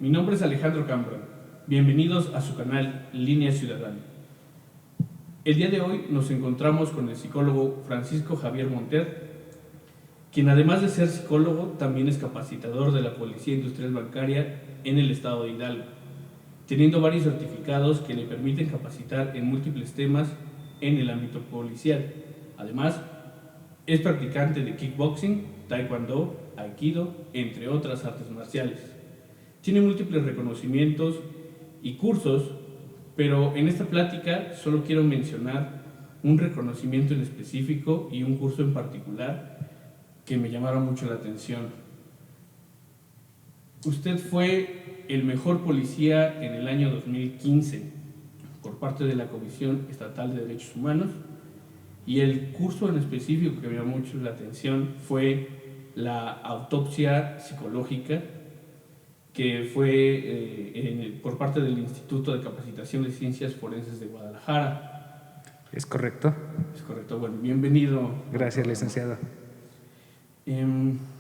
Mi nombre es Alejandro Cambra. Bienvenidos a su canal Línea Ciudadana. El día de hoy nos encontramos con el psicólogo Francisco Javier Monter, quien además de ser psicólogo también es capacitador de la Policía Industrial Bancaria en el estado de Hidalgo, teniendo varios certificados que le permiten capacitar en múltiples temas en el ámbito policial. Además, es practicante de kickboxing, taekwondo, aikido, entre otras artes marciales. Tiene múltiples reconocimientos y cursos, pero en esta plática solo quiero mencionar un reconocimiento en específico y un curso en particular que me llamaron mucho la atención. Usted fue el mejor policía en el año 2015 por parte de la Comisión Estatal de Derechos Humanos, y el curso en específico que me llamó mucho la atención fue la autopsia psicológica, que fue por parte del Instituto de Capacitación de Ciencias Forenses de Guadalajara. ¿Es correcto? Es correcto. Bueno, bienvenido. Gracias, licenciado.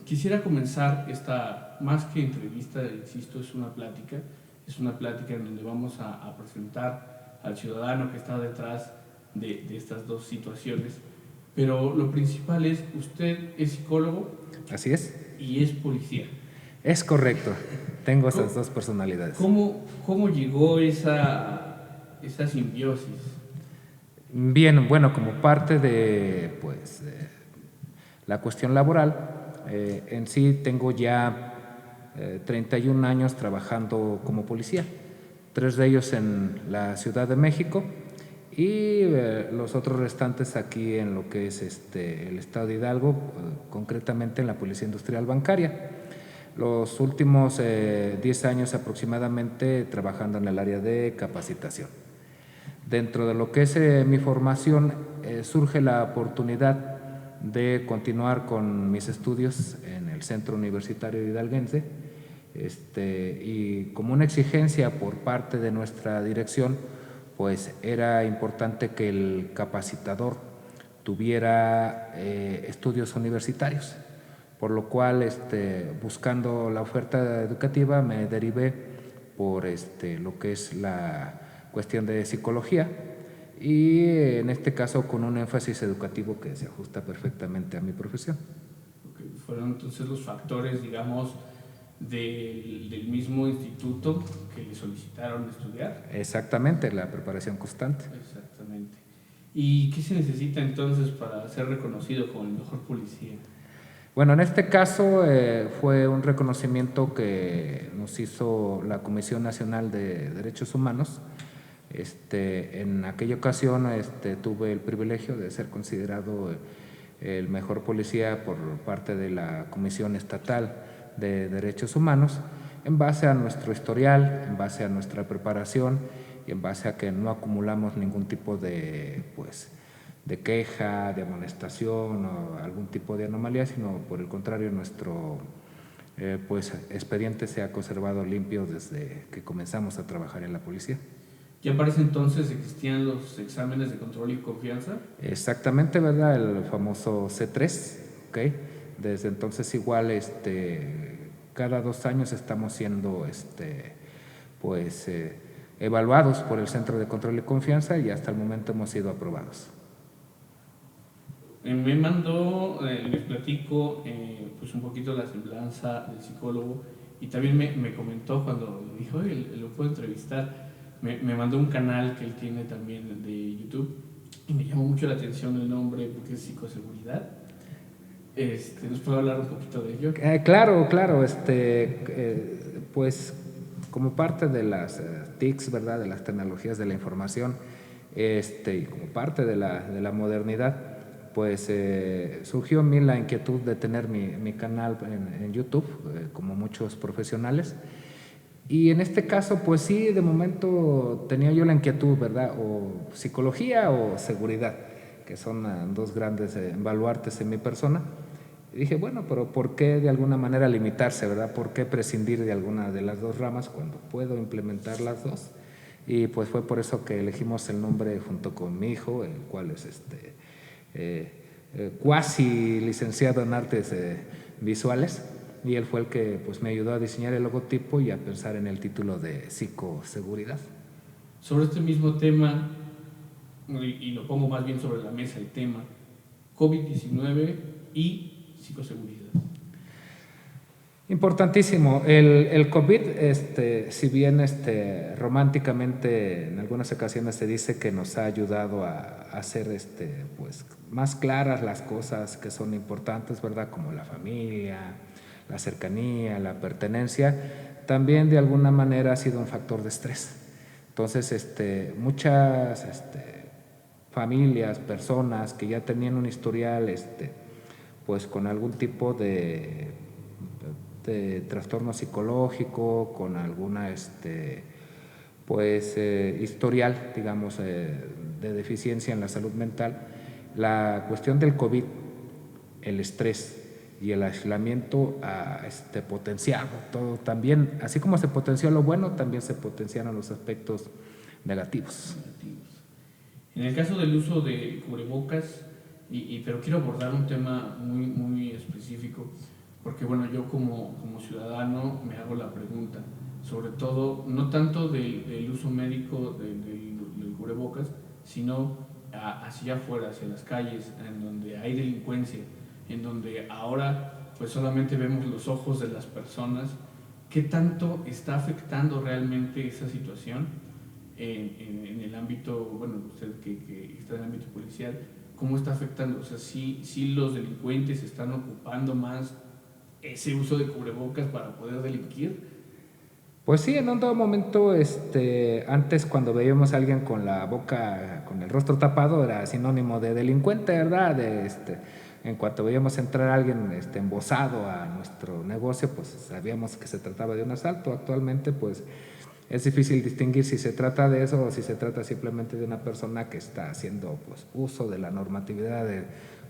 Quisiera comenzar esta, más que entrevista, insisto, es una plática en donde vamos a presentar al ciudadano que está detrás de estas dos situaciones, pero lo principal es, usted es psicólogo. Así es. Y es policía. Es correcto, tengo esas dos personalidades. ¿Cómo llegó esa simbiosis? Bien, bueno, como parte de la cuestión laboral, en sí tengo ya 31 años trabajando como policía, 3 de ellos en la Ciudad de México y los otros restantes aquí en lo que es el estado de Hidalgo, concretamente en la Policía Industrial Bancaria. Los últimos 10 años aproximadamente trabajando en el área de capacitación. Dentro de lo que es mi formación surge la oportunidad de continuar con mis estudios en el Centro Universitario Hidalguense, y como una exigencia por parte de nuestra dirección, pues era importante que el capacitador tuviera estudios universitarios, por lo cual buscando la oferta educativa me derivé por lo que es la cuestión de psicología y en este caso con un énfasis educativo que se ajusta perfectamente a mi profesión. Okay. Fueron entonces los factores, digamos, del mismo instituto que le solicitaron estudiar. Exactamente, la preparación constante. Exactamente. ¿Y qué se necesita entonces para ser reconocido como el mejor policía? Bueno, en este caso fue un reconocimiento que nos hizo la Comisión Nacional de Derechos Humanos. En aquella ocasión tuve el privilegio de ser considerado el mejor policía por parte de la Comisión Estatal de Derechos Humanos, en base a nuestro historial, en base a nuestra preparación y en base a que no acumulamos ningún tipo de queja, de amonestación o algún tipo de anomalía, sino por el contrario nuestro expediente se ha conservado limpio desde que comenzamos a trabajar en la policía. ¿Ya para ese entonces existían los exámenes de control y confianza? Exactamente, ¿verdad? El famoso C3, ¿ok? Desde entonces igual cada 2 años estamos siendo evaluados por el Centro de Control y Confianza y hasta el momento hemos sido aprobados. Me mandó, les platico pues un poquito la semblanza del psicólogo y también me comentó cuando me dijo, oye, lo puedo entrevistar. Me mandó un canal que él tiene también de YouTube y me llamó mucho la atención el nombre porque es psicoseguridad. ¿Nos puede hablar un poquito de ello? Claro, pues como parte de las TICs, ¿verdad? De las tecnologías de la información, y como parte de la modernidad, pues surgió en mí la inquietud de tener mi canal en YouTube, como muchos profesionales. Y en este caso, pues sí, de momento tenía yo la inquietud, ¿verdad? O psicología o seguridad, que son dos grandes baluartes en mi persona. Y dije, bueno, pero ¿por qué de alguna manera limitarse, verdad? ¿Por qué prescindir de alguna de las dos ramas cuando puedo implementar las dos? Y pues fue por eso que elegimos el nombre junto con mi hijo, el cual es cuasi licenciado en artes visuales. y él fue el que pues, me ayudó a diseñar el logotipo y a pensar en el título de psicoseguridad. Sobre este mismo tema, y lo pongo más bien sobre la mesa el tema, COVID-19 y psicoseguridad. Importantísimo. El COVID, si bien románticamente en algunas ocasiones se dice que nos ha ayudado a hacer pues, más claras las cosas que son importantes, ¿verdad? Como la familia, la cercanía, la pertenencia, también de alguna manera ha sido un factor de estrés. Entonces, muchas familias, personas que ya tenían un historial, pues con algún tipo de trastorno psicológico, con alguna historial, digamos, de deficiencia en la salud mental, la cuestión del COVID, el estrés y el aislamiento ha potenciado todo también, así como se potenció lo bueno, también se potenciaron los aspectos negativos. En el caso del uso de cubrebocas, pero quiero abordar un tema muy, muy específico, porque bueno, yo como ciudadano me hago la pregunta, sobre todo, no tanto del uso médico del cubrebocas, sino hacia afuera, hacia las calles, en donde hay delincuencia, en donde ahora pues solamente vemos los ojos de las personas. ¿Qué tanto está afectando realmente esa situación en el ámbito, bueno, usted que está en el ámbito policial, cómo está afectando? O sea, si los delincuentes están ocupando más ese uso de cubrebocas para poder delinquir. Pues sí, en un dado momento, antes cuando veíamos a alguien con la boca, con el rostro tapado, era sinónimo de delincuente, ¿verdad? En cuanto veíamos entrar a alguien embosado a nuestro negocio, pues sabíamos que se trataba de un asalto. Actualmente, pues es difícil distinguir si se trata de eso o si se trata simplemente de una persona que está haciendo pues, uso de la normatividad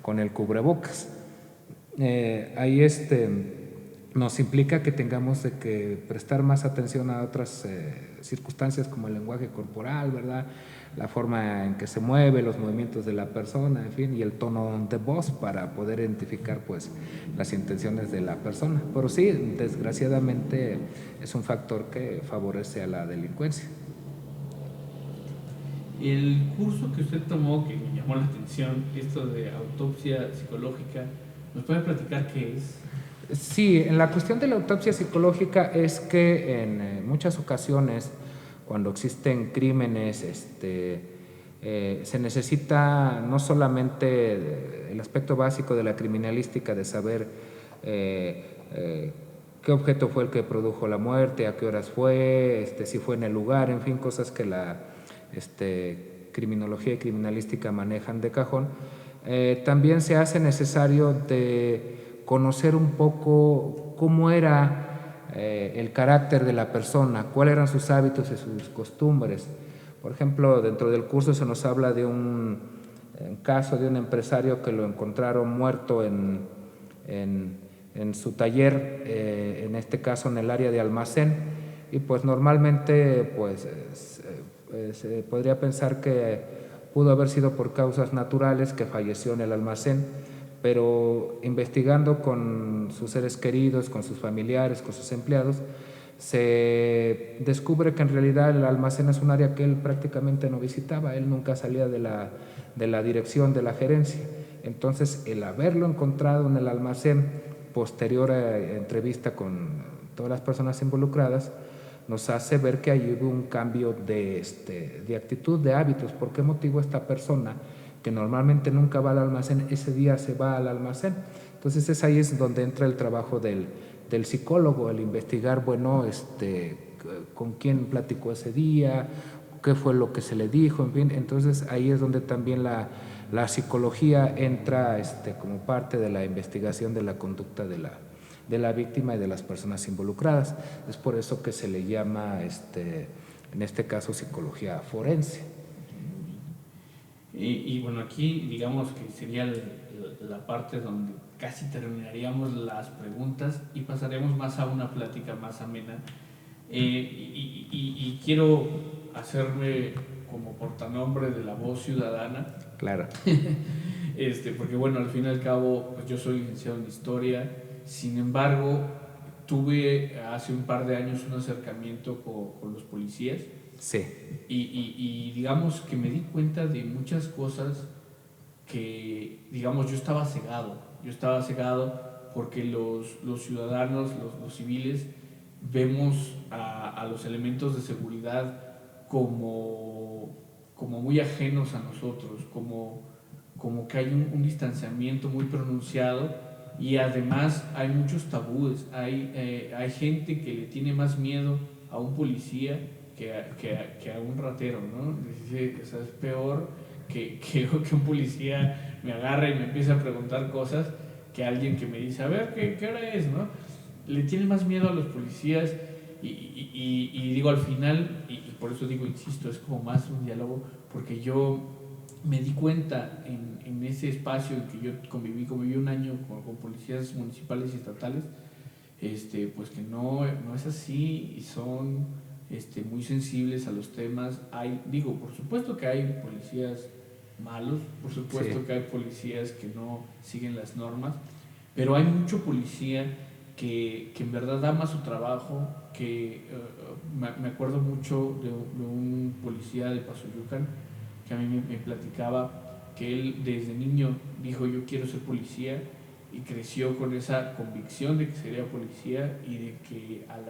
con el cubrebocas. Ahí nos implica que tengamos que prestar más atención a otras circunstancias como el lenguaje corporal, ¿verdad? La forma en que se mueve, los movimientos de la persona, en fin, y el tono de voz para poder identificar pues, las intenciones de la persona. Pero sí, desgraciadamente es un factor que favorece a la delincuencia. El curso que usted tomó, que me llamó la atención, esto de autopsia psicológica, ¿nos puede platicar qué es? Sí, en la cuestión de la autopsia psicológica es que en muchas ocasiones, cuando existen crímenes, se necesita no solamente el aspecto básico de la criminalística, de saber qué objeto fue el que produjo la muerte, a qué horas fue, si fue en el lugar, en fin, cosas que la criminología y criminalística manejan de cajón. También se hace necesario de conocer un poco cómo era el carácter de la persona, cuáles eran sus hábitos y sus costumbres. Por ejemplo, dentro del curso se nos habla de un caso de un empresario que lo encontraron muerto en su taller, en este caso en el área de almacén, y pues normalmente pues, se podría pensar que pudo haber sido por causas naturales, que falleció en el almacén, pero investigando con sus seres queridos, con sus familiares, con sus empleados, se descubre que en realidad el almacén es un área que él prácticamente no visitaba, él nunca salía de la dirección, de la gerencia. Entonces, el haberlo encontrado en el almacén, posterior a entrevista con todas las personas involucradas, nos hace ver que ahí hubo un cambio de actitud, de hábitos. ¿Por qué motivo esta persona, que normalmente nunca va al almacén, ese día se va al almacén? Entonces ahí es donde entra el trabajo del psicólogo, el investigar, bueno, con quién platicó ese día, qué fue lo que se le dijo, en fin. Entonces ahí es donde también la psicología entra como parte de la investigación de la conducta de la víctima y de las personas involucradas. Es por eso que se le llama, en este caso, psicología forense. Y bueno, aquí digamos que sería la parte donde casi terminaríamos las preguntas y pasaremos más a una plática más amena. Y quiero hacerme como portanombre de la voz ciudadana. Claro. Porque bueno, al fin y al cabo, pues yo soy licenciado en Historia, sin embargo, tuve hace un par de años un acercamiento con los policías Sí, y digamos que me di cuenta de muchas cosas que, digamos, yo estaba cegado porque los ciudadanos, los civiles, vemos a los elementos de seguridad como muy ajenos a nosotros, como que hay un distanciamiento muy pronunciado y además hay muchos tabúes, hay gente que le tiene más miedo a un policía que a un ratero, ¿no? Dice, o sea, es peor que un policía me agarre y me empiece a preguntar cosas que alguien que me dice, a ver, ¿qué hora es, no? Le tiene más miedo a los policías y digo, al final, y por eso digo, insisto, es como más un diálogo, porque yo me di cuenta en ese espacio en que yo conviví un año con policías municipales y estatales, pues que no es así y son muy sensibles a los temas. Digo, por supuesto que hay policías malos, por supuesto sí, que hay policías que no siguen las normas, pero hay mucho policía que en verdad ama su trabajo, que me acuerdo mucho de un policía de Pasoyucan que a mí me platicaba que él desde niño dijo yo quiero ser policía y creció con esa convicción de que sería policía y de que al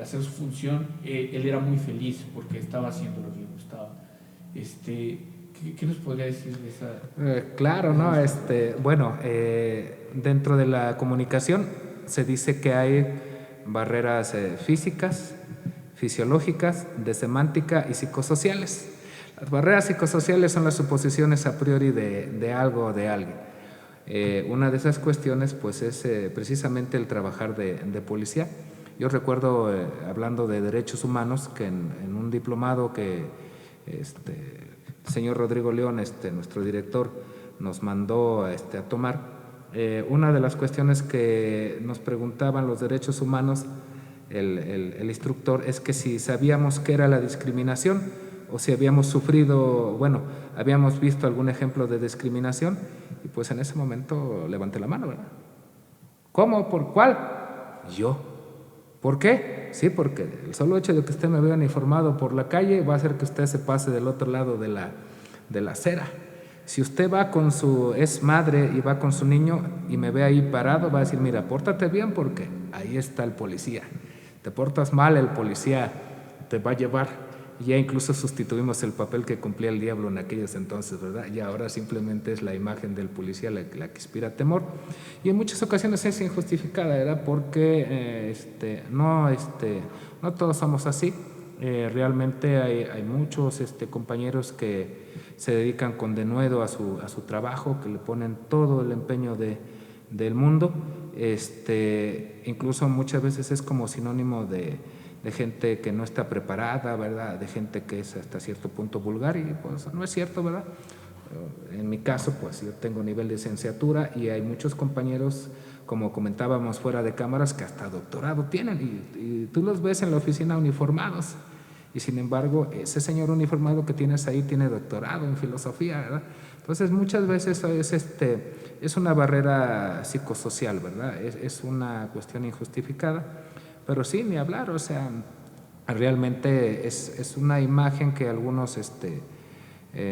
hacer su función él era muy feliz porque estaba haciendo lo que le gustaba. ¿Qué nos podría decir de esa? claro, ¿no? Bueno, dentro de la comunicación se dice que hay barreras físicas, fisiológicas, de semántica y psicosociales. Las barreras psicosociales son las suposiciones a priori de algo o de alguien. Una de esas cuestiones pues es precisamente el trabajar de policía. Yo recuerdo, hablando de derechos humanos, que en un diplomado que el señor Rodrigo León, nuestro director, nos mandó a tomar, una de las cuestiones que nos preguntaban los derechos humanos, el instructor, es que si sabíamos qué era la discriminación o si habíamos sufrido, bueno, habíamos visto algún ejemplo de discriminación, y pues en ese momento levanté la mano, ¿verdad? ¿Cómo? ¿Por cuál? Yo. ¿Por qué? Sí, porque el solo hecho de que usted me vea uniformado por la calle va a hacer que usted se pase del otro lado de la acera. Si usted es madre y va con su niño y me ve ahí parado, va a decir, mira, pórtate bien porque ahí está el policía. Te portas mal, el policía te va a llevar. Y ya incluso sustituimos el papel que cumplía el diablo en aquellos entonces, ¿verdad? Y ahora simplemente es la imagen del policía la que inspira temor. Y en muchas ocasiones es injustificada, ¿verdad? Porque no todos somos así. Realmente hay muchos compañeros que se dedican con denuedo a su trabajo, que le ponen todo el empeño del mundo. Incluso muchas veces es como sinónimo de gente que no está preparada, ¿verdad? De gente que es hasta cierto punto vulgar, y pues no es cierto, ¿verdad? En mi caso, pues yo tengo nivel de licenciatura y hay muchos compañeros, como comentábamos fuera de cámaras, que hasta doctorado tienen y tú los ves en la oficina uniformados. Y sin embargo, ese señor uniformado que tienes ahí tiene doctorado en filosofía, ¿verdad? Entonces, muchas veces es una barrera psicosocial, ¿verdad? Es una cuestión injustificada. Pero sí, ni hablar, o sea, realmente es una imagen que algunos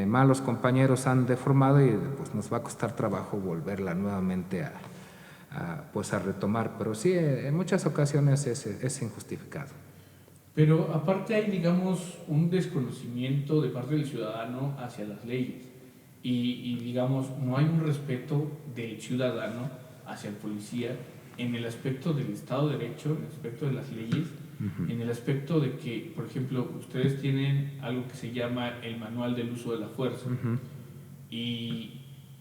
malos compañeros han deformado y pues nos va a costar trabajo volverla nuevamente a retomar. Pero sí, en muchas ocasiones es injustificado. Pero aparte hay, digamos, un desconocimiento de parte del ciudadano hacia las leyes digamos, no hay un respeto del ciudadano hacia el policía en el aspecto del Estado de Derecho, en el aspecto de las leyes, en el aspecto de que, por ejemplo, ustedes tienen algo que se llama el Manual del Uso de la Fuerza y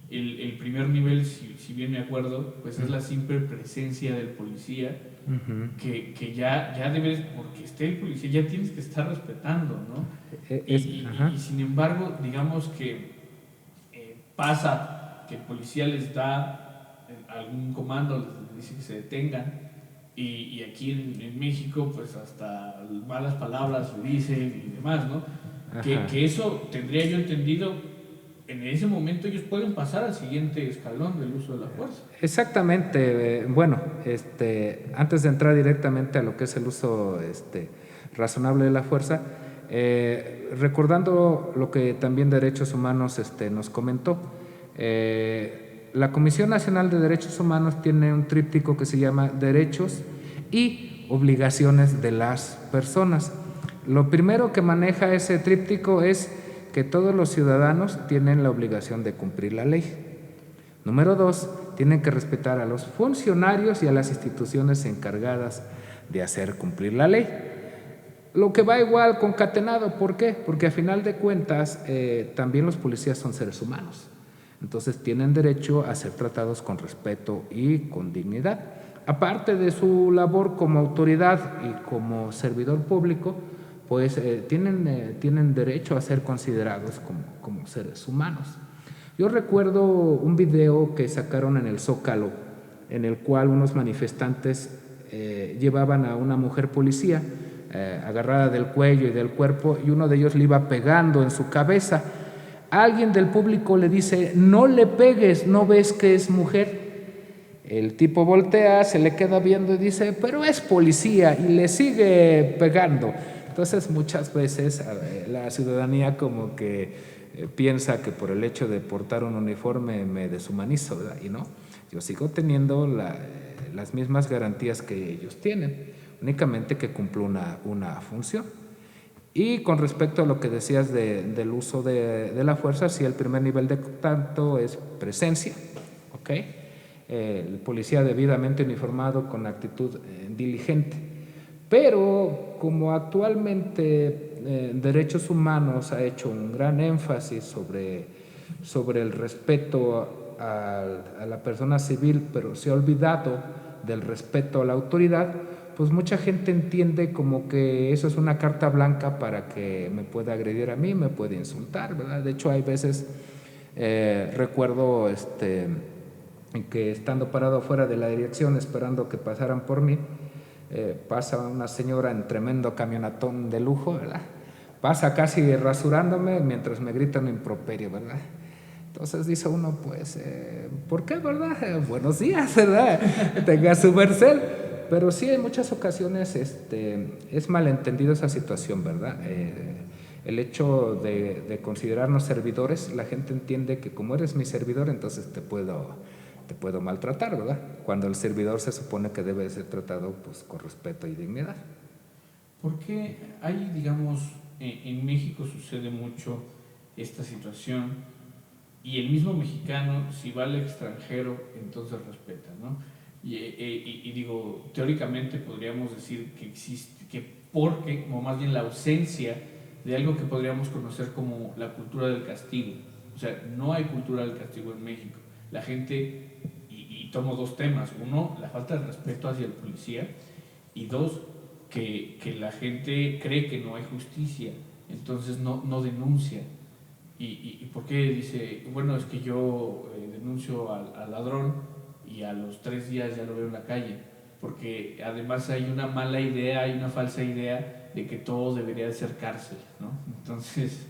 el primer nivel, si bien me acuerdo, pues es la simple presencia del policía que ya debes, porque esté el policía, ya tienes que estar respetando, ¿no? Y sin embargo, digamos que pasa que el policía les da algún comando, les dice que se detengan, y aquí en México, pues hasta malas palabras se dicen y demás, ¿no? Que eso tendría yo entendido en ese momento ellos pueden pasar al siguiente escalón del uso de la fuerza. Exactamente. Bueno, antes de entrar directamente a lo que es el uso razonable de la fuerza, recordando lo que también Derechos Humanos nos comentó, la Comisión Nacional de Derechos Humanos tiene un tríptico que se llama Derechos y Obligaciones de las Personas. Lo primero que maneja ese tríptico es que todos los ciudadanos tienen la obligación de cumplir la ley. Número 2, tienen que respetar a los funcionarios y a las instituciones encargadas de hacer cumplir la ley. Lo que va igual concatenado, ¿por qué? Porque a final de cuentas también los policías son seres humanos. Entonces tienen derecho a ser tratados con respeto y con dignidad. Aparte de su labor como autoridad y como servidor público, pues tienen derecho a ser considerados como seres humanos. Yo recuerdo un video que sacaron en el Zócalo, en el cual unos manifestantes llevaban a una mujer policía agarrada del cuello y del cuerpo, y uno de ellos le iba pegando en su cabeza. Alguien del público le dice: no le pegues, ¿no ves que es mujer? El tipo voltea, se le queda viendo y dice: pero es policía, y le sigue pegando. Entonces muchas veces la ciudadanía como que piensa que por el hecho de portar un uniforme me deshumanizo, ¿verdad? Y no, yo sigo teniendo las mismas garantías que ellos tienen, únicamente que cumplo una función. Y con respecto a lo que decías del uso de la fuerza, sí, el primer nivel de contacto es presencia, ¿ok? El policía debidamente uniformado con actitud diligente. Pero como actualmente Derechos Humanos ha hecho un gran énfasis sobre el respeto a la persona civil, pero se ha olvidado del respeto a la autoridad, pues mucha gente entiende como que eso es una carta blanca para que me pueda agredir a mí, me puede insultar, ¿verdad? De hecho, hay veces, recuerdo que estando parado fuera de la dirección esperando que pasaran por mí, pasa una señora en tremendo camionatón de lujo, ¿verdad? Pasa casi rasurándome mientras me grita un improperio, ¿verdad? Entonces dice uno, pues, ¿por qué, verdad? Buenos días, ¿verdad? Tenga su merced. Pero sí, en muchas ocasiones es malentendido esa situación, ¿verdad? El hecho de considerarnos servidores, la gente entiende que como eres mi servidor, entonces te puedo maltratar, ¿verdad? Cuando el servidor se supone que debe ser tratado pues, con respeto y dignidad. Porque hay, digamos, en México sucede mucho esta situación, y el mismo mexicano, si va al extranjero, entonces respeta, ¿no? Y digo, teóricamente podríamos decir que existe, porque, o más bien la ausencia de algo que podríamos conocer como la cultura del castigo. O sea, no hay cultura del castigo en México. La gente, y tomo dos temas: uno, la falta de respeto hacia el policía, y dos, que la gente cree que no hay justicia, entonces no denuncia. ¿Y por qué dice, bueno, es que yo denuncio al ladrón y a los 3 días ya lo veo en la calle? Porque además hay una mala idea, hay una falsa idea de que todo debería de ser cárcel, ¿no? Entonces,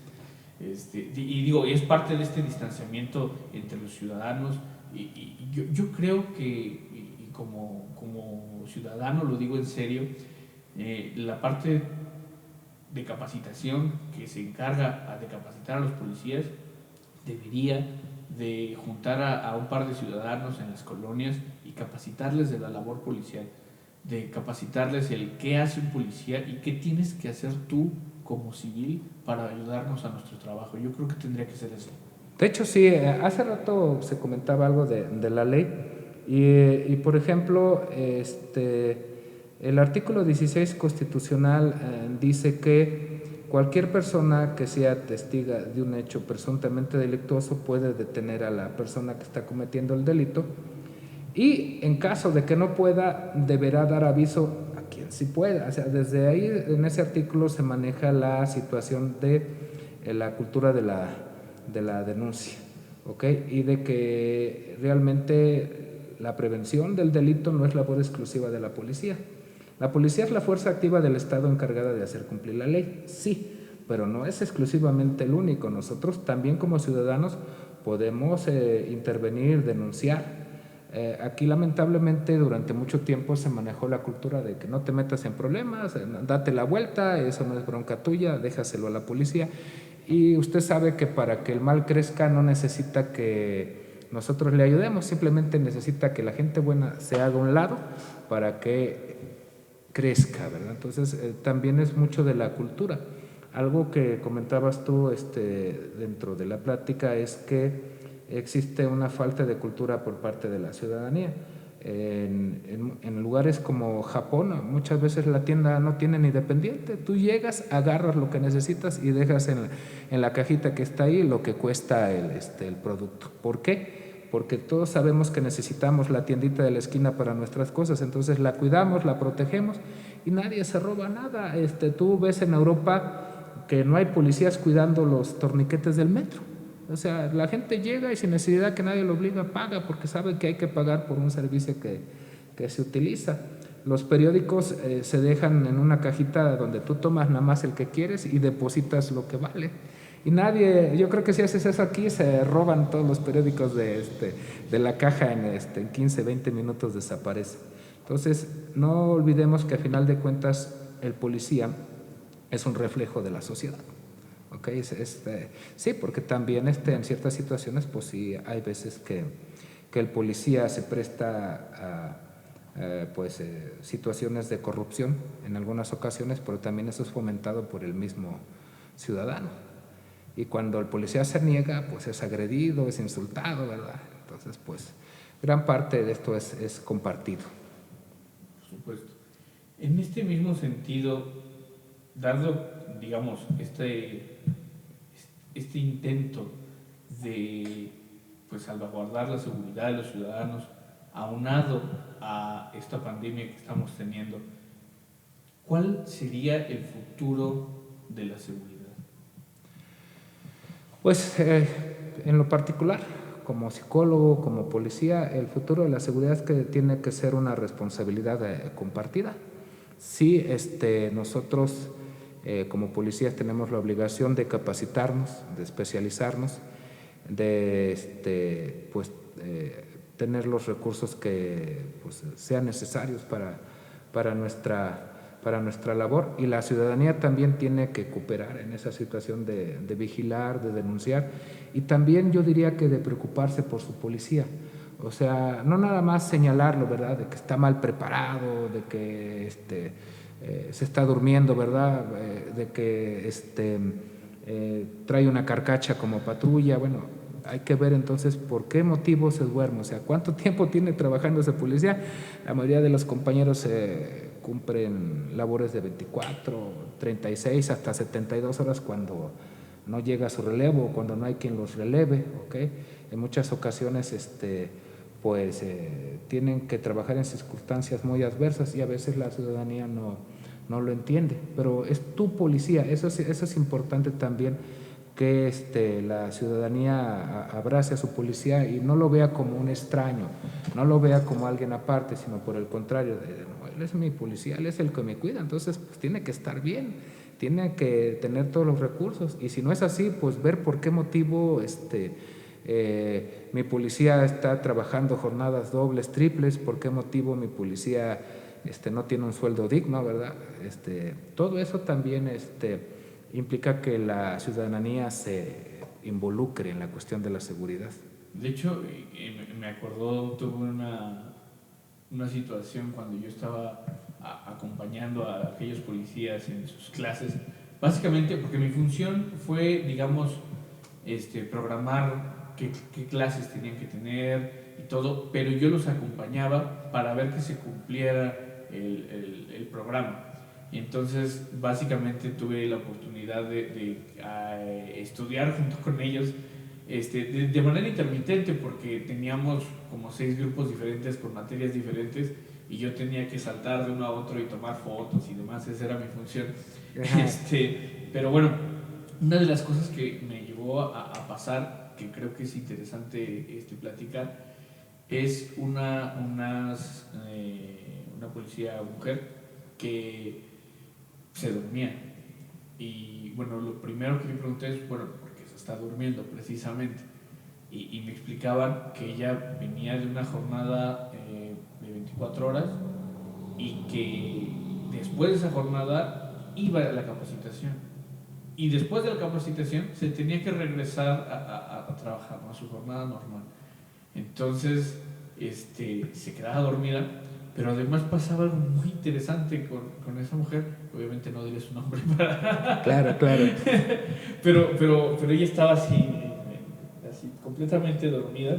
y digo, es parte de este distanciamiento entre los ciudadanos, y yo creo que, y como ciudadano lo digo en serio, la parte de capacitación que se encarga de capacitar a los policías debería de juntar a un par de ciudadanos en las colonias y capacitarles de la labor policial, de capacitarles el qué hace un policía y qué tienes que hacer tú como civil para ayudarnos a nuestro trabajo. Yo creo que tendría que ser eso. De hecho, sí, hace rato se comentaba algo de la ley y por ejemplo, el artículo 16 constitucional dice que cualquier persona que sea testiga de un hecho presuntamente delictuoso puede detener a la persona que está cometiendo el delito, y en caso de que no pueda, deberá dar aviso a quien sí pueda. O sea, desde ahí en ese artículo se maneja la situación de la cultura de la denuncia, ¿ok? Y de que realmente la prevención del delito no es labor exclusiva de la policía. La policía es la fuerza activa del Estado encargada de hacer cumplir la ley, sí, pero no es exclusivamente el único. Nosotros también como ciudadanos podemos intervenir, denunciar. Aquí lamentablemente durante mucho tiempo se manejó la cultura de que no te metas en problemas, date la vuelta, eso no es bronca tuya, déjaselo a la policía. Y usted sabe que para que el mal crezca no necesita que nosotros le ayudemos, simplemente necesita que la gente buena se haga a un lado para que crezca, ¿verdad? Entonces también es mucho de la cultura. Algo que comentabas tú dentro de la plática es que existe una falta de cultura por parte de la ciudadanía. En lugares como Japón, muchas veces la tienda no tiene ni dependiente. Tú llegas, agarras lo que necesitas y dejas en la cajita que está ahí lo que cuesta el producto. ¿Por qué? Porque todos sabemos que necesitamos la tiendita de la esquina para nuestras cosas, entonces la cuidamos, la protegemos y nadie se roba nada. Tú ves en Europa que no hay policías cuidando los torniquetes del metro. O sea, la gente llega y sin necesidad que nadie lo obliga, paga porque sabe que hay que pagar por un servicio que se utiliza. Los periódicos se dejan en una cajita donde tú tomas nada más el que quieres y depositas lo que vale. Y nadie, yo creo que si haces eso aquí, se roban todos los periódicos de la caja en 15, 20 minutos desaparece. Entonces, no olvidemos que a final de cuentas el policía es un reflejo de la sociedad. Okay, sí, porque también en ciertas situaciones, pues sí, hay veces que el policía se presta a situaciones de corrupción en algunas ocasiones, pero también eso es fomentado por el mismo ciudadano. Y cuando el policía se niega, pues es agredido, es insultado, ¿verdad? Entonces, pues, gran parte de esto es compartido. Por supuesto. En este mismo sentido, dado, digamos, este intento de pues salvaguardar la seguridad de los ciudadanos, aunado a esta pandemia que estamos teniendo, ¿cuál sería el futuro de la seguridad? Pues en lo particular, como psicólogo, como policía, el futuro de la seguridad es que tiene que ser una responsabilidad compartida. Sí, nosotros como policías tenemos la obligación de capacitarnos, de especializarnos, de tener los recursos que pues, sean necesarios para nuestra labor, y la ciudadanía también tiene que cooperar en esa situación de vigilar, de denunciar, y también yo diría que de preocuparse por su policía. O sea, no nada más señalarlo, ¿verdad?, de que está mal preparado, de que se está durmiendo, ¿verdad?, de que trae una carcacha como patrulla. Bueno, hay que ver entonces por qué motivo se duerme, o sea, cuánto tiempo tiene trabajando ese policía. La mayoría de los compañeros cumplen labores de 24, 36, hasta 72 horas cuando no llega su relevo o cuando no hay quien los releve, ¿ok? En muchas ocasiones tienen que trabajar en circunstancias muy adversas y a veces la ciudadanía no lo entiende, pero es tu policía. Eso es importante también, que la ciudadanía abrace a su policía y no lo vea como un extraño, no lo vea como alguien aparte, sino por el contrario, no, él es mi policía, él es el que me cuida, entonces pues, tiene que estar bien, tiene que tener todos los recursos, y si no es así, pues ver por qué motivo mi policía está trabajando jornadas dobles, triples, por qué motivo mi policía no tiene un sueldo digno, ¿verdad? Todo eso también implica que la ciudadanía se involucre en la cuestión de la seguridad. De hecho, me acordó, tuve una situación cuando yo estaba acompañando a aquellos policías en sus clases, básicamente porque mi función fue, digamos, programar qué clases tenían que tener y todo, pero yo los acompañaba para ver que se cumpliera el programa. Y entonces básicamente tuve la oportunidad de estudiar junto con ellos de manera intermitente, porque teníamos como 6 grupos diferentes con materias diferentes y yo tenía que saltar de uno a otro y tomar fotos y demás. Esa era mi función. Pero bueno, una de las cosas que me llevó a pasar, que creo que es interesante platicar, es una policía mujer que se dormía. Y bueno, lo primero que le pregunté es, bueno, ¿por qué se está durmiendo precisamente? Y me explicaban que ella venía de una jornada de 24 horas y que después de esa jornada iba a la capacitación. Y después de la capacitación se tenía que regresar a trabajar, ¿no? A su jornada normal. Entonces, se quedaba dormida, pero además pasaba algo muy interesante con esa mujer. Obviamente no diré su nombre para... Claro, claro. pero ella estaba así, así completamente dormida.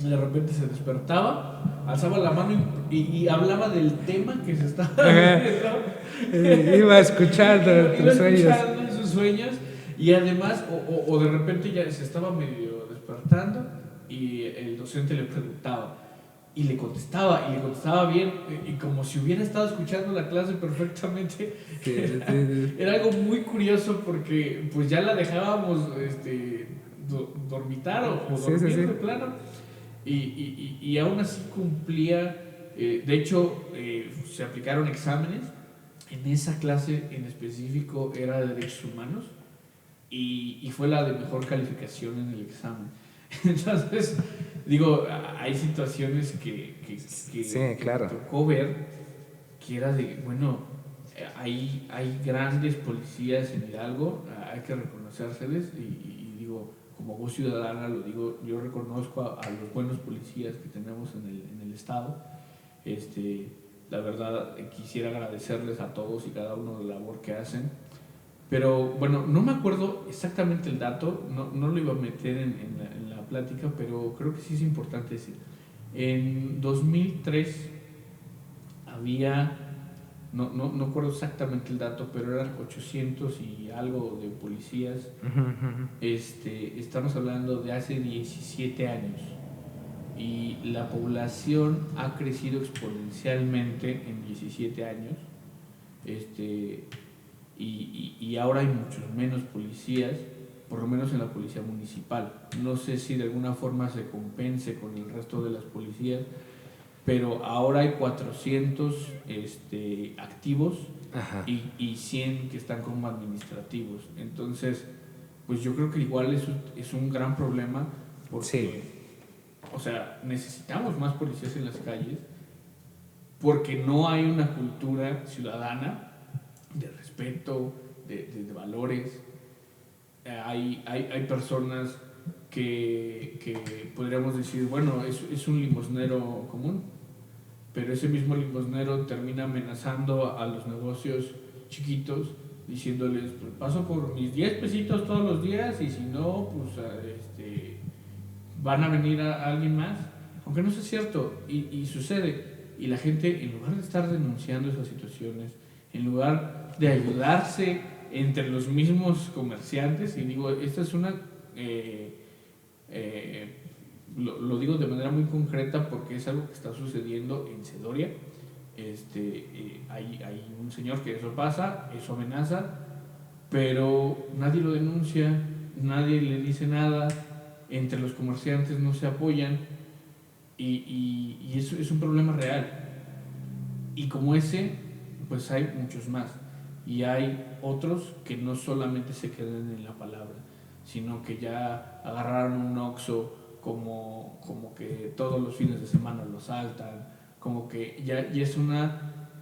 Y de repente se despertaba, alzaba la mano y hablaba del tema que se estaba Iba escuchando iba tus sueños. escuchando en sus sueños, y además o de repente ya se estaba medio despertando y el docente le preguntaba y le contestaba bien, y como si hubiera estado escuchando la clase perfectamente. Sí. Era algo muy curioso porque pues ya la dejábamos dormitar o dormir de plano. Y aún así cumplía, de hecho se aplicaron exámenes, en esa clase en específico era de derechos humanos y fue la de mejor calificación en el examen. Entonces, digo, hay situaciones que claro. me tocó ver, que era de, bueno, hay grandes policías en Hidalgo, hay que reconocérseles y digo, como voz ciudadana lo digo, yo reconozco a los buenos policías que tenemos en el estado. La verdad quisiera agradecerles a todos y cada uno de la labor que hacen, pero bueno, no me acuerdo exactamente el dato, no lo iba a meter en la plática, pero creo que sí es importante decir. En 2003 había, no acuerdo exactamente el dato, pero eran 800 y algo de policías. Estamos hablando de hace 17 años y la población ha crecido exponencialmente en 17 años. Y ahora hay muchos menos policías, por lo menos en la policía municipal. No sé si de alguna forma se compense con el resto de las policías, pero ahora hay 400 activos y 100 que están como administrativos. Entonces, pues yo creo que igual es un gran problema porque, o sea, necesitamos más policías en las calles porque no hay una cultura ciudadana de respeto, de valores. Hay personas que podríamos decir, bueno, es un limosnero común, pero ese mismo limosnero termina amenazando a los negocios chiquitos, diciéndoles, pues paso por mis 10 pesitos todos los días y si no, pues van a venir a alguien más. Aunque no sea cierto, y sucede. Y la gente, en lugar de estar denunciando esas situaciones, en lugar de ayudarse entre los mismos comerciantes, y digo, esta es una... lo digo de manera muy concreta porque es algo que está sucediendo en Cedoria. Hay un señor que eso pasa, eso amenaza, pero nadie lo denuncia, nadie le dice nada, entre los comerciantes no se apoyan y eso es un problema real. Y como ese, pues hay muchos más. Y hay otros que no solamente se quedan en la palabra, sino que ya agarraron un Oxxo como que todos los fines de semana lo saltan, como que ya es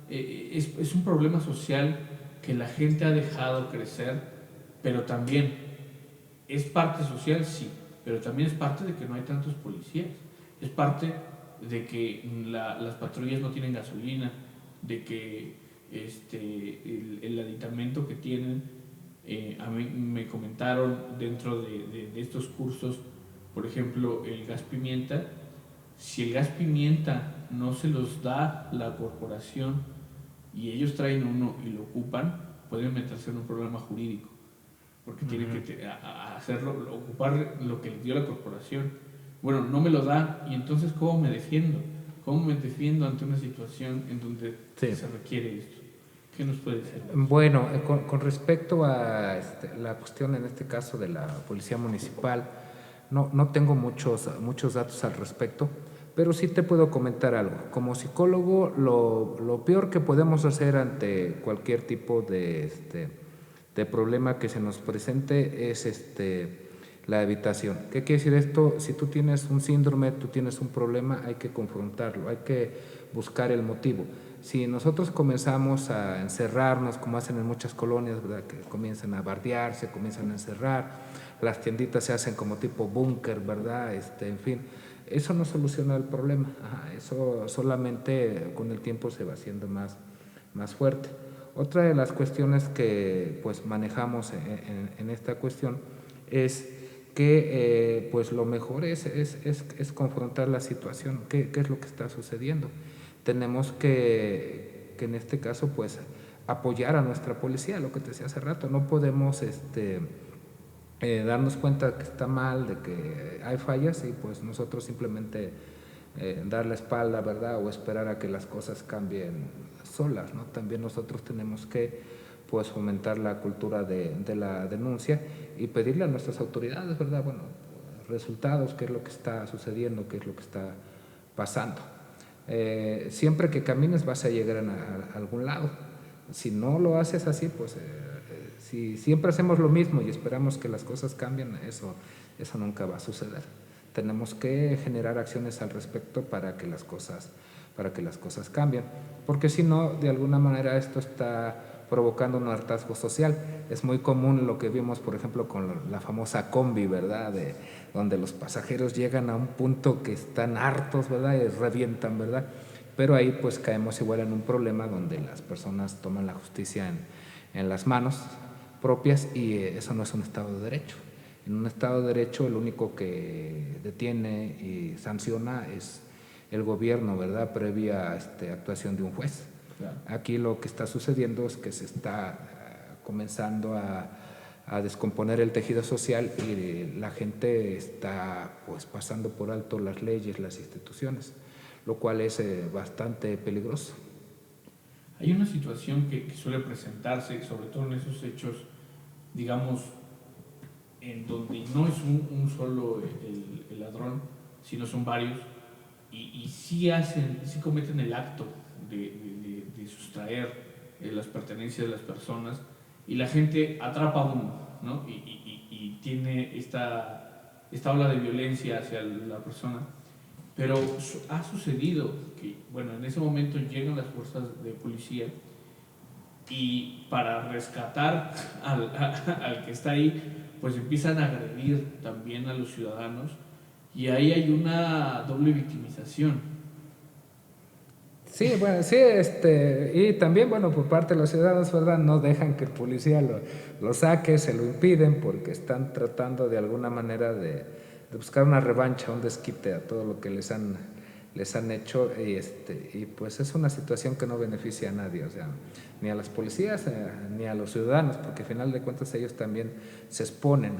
es un problema social que la gente ha dejado crecer, pero también es parte social, sí, pero también es parte de que no hay tantos policías, es parte de que las patrullas no tienen gasolina, de que el aditamento que tienen, a mí me comentaron dentro de estos cursos, por ejemplo, el gas pimienta, si el gas pimienta no se los da la corporación y ellos traen uno y lo ocupan, pueden meterse en un problema jurídico, porque tienen que hacerlo, ocupar lo que les dio la corporación. Bueno, no me lo da, y entonces ¿cómo me defiendo? ¿Cómo me defiendo ante una situación en donde se requiere esto? ¿Qué nos puede decir? Bueno, con respecto a la cuestión en este caso de la policía municipal, no tengo muchos datos al respecto, pero sí te puedo comentar algo. Como psicólogo, lo peor que podemos hacer ante cualquier tipo de de problema que se nos presente es la evitación. ¿Qué quiere decir esto? Si tú tienes un síndrome, tú tienes un problema, hay que confrontarlo, hay que buscar el motivo. Si nosotros comenzamos a encerrarnos, como hacen en muchas colonias, ¿verdad?, que comienzan a bardearse, comienzan a encerrar, las tienditas se hacen como tipo búnker, ¿verdad? En fin, eso no soluciona el problema. Eso solamente con el tiempo se va haciendo más fuerte. Otra de las cuestiones que pues manejamos en esta cuestión es que pues lo mejor es confrontar la situación, qué es lo que está sucediendo. Tenemos que en este caso pues apoyar a nuestra policía, lo que te decía hace rato. No podemos darnos cuenta que está mal, de que hay fallas y pues nosotros simplemente dar la espalda, ¿verdad?, o esperar a que las cosas cambien solas, ¿no? También nosotros tenemos que pues fomentar la cultura de la denuncia y pedirle a nuestras autoridades, ¿verdad?, bueno, resultados, qué es lo que está sucediendo, qué es lo que está pasando. Siempre que camines vas a llegar a algún lado. Si no lo haces así, pues si siempre hacemos lo mismo y esperamos que las cosas cambien, eso nunca va a suceder. Tenemos que generar acciones al respecto para que las cosas cambien, porque si no, de alguna manera esto está provocando un hartazgo social. Es muy común lo que vimos, por ejemplo, con la famosa combi, ¿verdad?, donde los pasajeros llegan a un punto que están hartos, ¿verdad?, y revientan, ¿verdad? Pero ahí pues caemos igual en un problema donde las personas toman la justicia en las manos propias y eso no es un Estado de Derecho. En un Estado de Derecho el único que detiene y sanciona es el gobierno, ¿verdad?, previa actuación de un juez. Claro. Aquí lo que está sucediendo es que se está comenzando a descomponer el tejido social y la gente está pues pasando por alto las leyes, las instituciones, lo cual es bastante peligroso. Hay una situación que suele presentarse, sobre todo en esos hechos, digamos, en donde no es un solo el ladrón, sino son varios, y sí cometen el acto de sustraer las pertenencias de las personas, y la gente atrapa a uno, ¿no? Y tiene esta ola de violencia hacia la persona. Pero ha sucedido que, bueno, en ese momento llegan las fuerzas de policía y para rescatar al que está ahí, pues empiezan a agredir también a los ciudadanos y ahí hay una doble victimización. Sí, bueno, sí, y también, bueno, por parte de los ciudadanos, ¿verdad?, no dejan que el policía lo saque, se lo impiden porque están tratando de alguna manera de buscar una revancha, un desquite a todo lo que les han hecho y pues es una situación que no beneficia a nadie, o sea, ni a las policías ni a los ciudadanos, porque al final de cuentas ellos también se exponen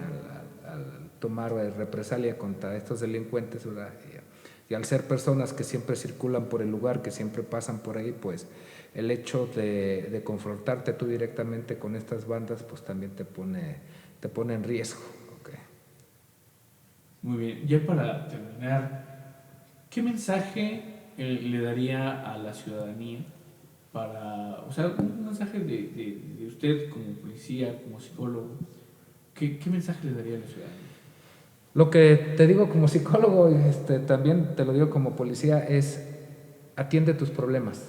al tomar represalia contra estos delincuentes, ¿verdad? Y al ser personas que siempre circulan por el lugar, que siempre pasan por ahí, pues el hecho de confrontarte tú directamente con estas bandas, pues también te pone en riesgo. Okay. Muy bien, ya para terminar, ¿qué mensaje le daría a la ciudadanía o sea, un mensaje de usted como policía, como psicólogo, ¿qué mensaje le daría a la ciudadanía? Lo que te digo como psicólogo, también te lo digo como policía, es atiende tus problemas.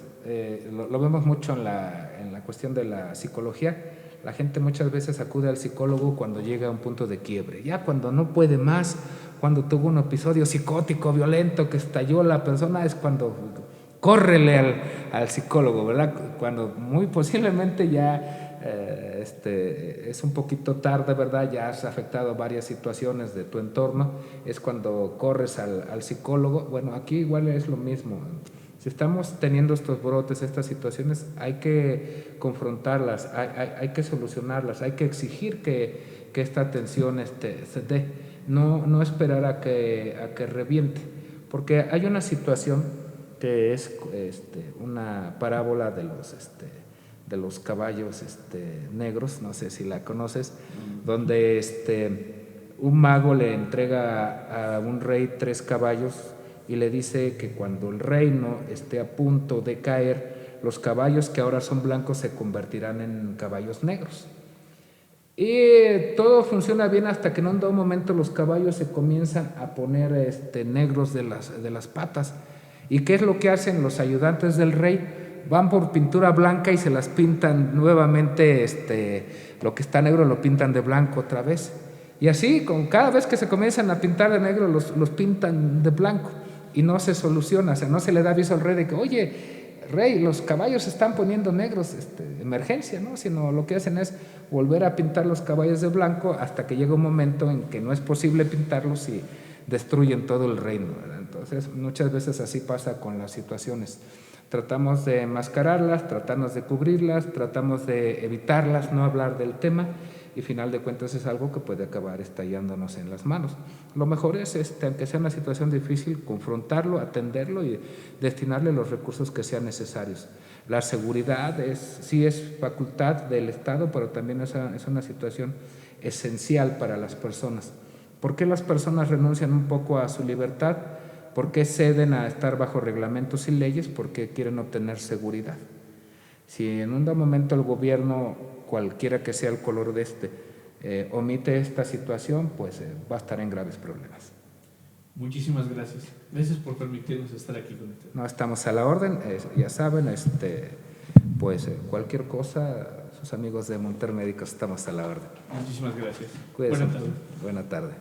Lo vemos mucho en la cuestión de la psicología. La gente muchas veces acude al psicólogo cuando llega a un punto de quiebre. Ya cuando no puede más, cuando tuvo un episodio psicótico, violento, que estalló la persona, es cuando córrele al psicólogo, ¿verdad? Cuando muy posiblemente ya es un poquito tarde, ¿verdad? Ya has afectado varias situaciones de tu entorno, es cuando corres al psicólogo. Bueno, aquí igual es lo mismo. Si estamos teniendo estos brotes, estas situaciones, hay que confrontarlas, hay que solucionarlas, hay que exigir que esta atención se dé, no esperar a que reviente, porque hay una situación que es una parábola de los caballos negros, no sé si la conoces, donde un mago le entrega a un rey 3 caballos y le dice que cuando el reino esté a punto de caer, los caballos que ahora son blancos se convertirán en caballos negros. Y todo funciona bien hasta que en un dado momento los caballos se comienzan a poner negros de las patas. ¿Y qué es lo que hacen los ayudantes del rey? Van por pintura blanca y se las pintan nuevamente, lo que está negro lo pintan de blanco otra vez. Y así, cada vez que se comienzan a pintar de negro, los pintan de blanco. Y no se soluciona, o sea, no se le da aviso al rey de que, oye, rey, los caballos se están poniendo negros, emergencia, ¿no? Sino lo que hacen es volver a pintar los caballos de blanco hasta que llega un momento en que no es posible pintarlos y destruyen todo el reino, ¿verdad? Entonces, muchas veces así pasa con las situaciones. Tratamos de enmascararlas, tratamos de cubrirlas, tratamos de evitarlas, no hablar del tema, y final de cuentas es algo que puede acabar estallándonos en las manos. Lo mejor es, aunque sea una situación difícil, confrontarlo, atenderlo y destinarle los recursos que sean necesarios. La seguridad sí es facultad del Estado, pero también es una situación esencial para las personas. ¿Por qué las personas renuncian un poco a su libertad? ¿Por qué ceden a estar bajo reglamentos y leyes? Porque quieren obtener seguridad. Si en un momento el gobierno, cualquiera que sea el color de omite esta situación, pues va a estar en graves problemas. Muchísimas gracias. Gracias por permitirnos estar aquí con usted. No, estamos a la orden, ya saben, pues cualquier cosa, sus amigos de Monter Médicos estamos a la orden. Muchísimas gracias. Cuídense. Buenas tardes. Buena tarde.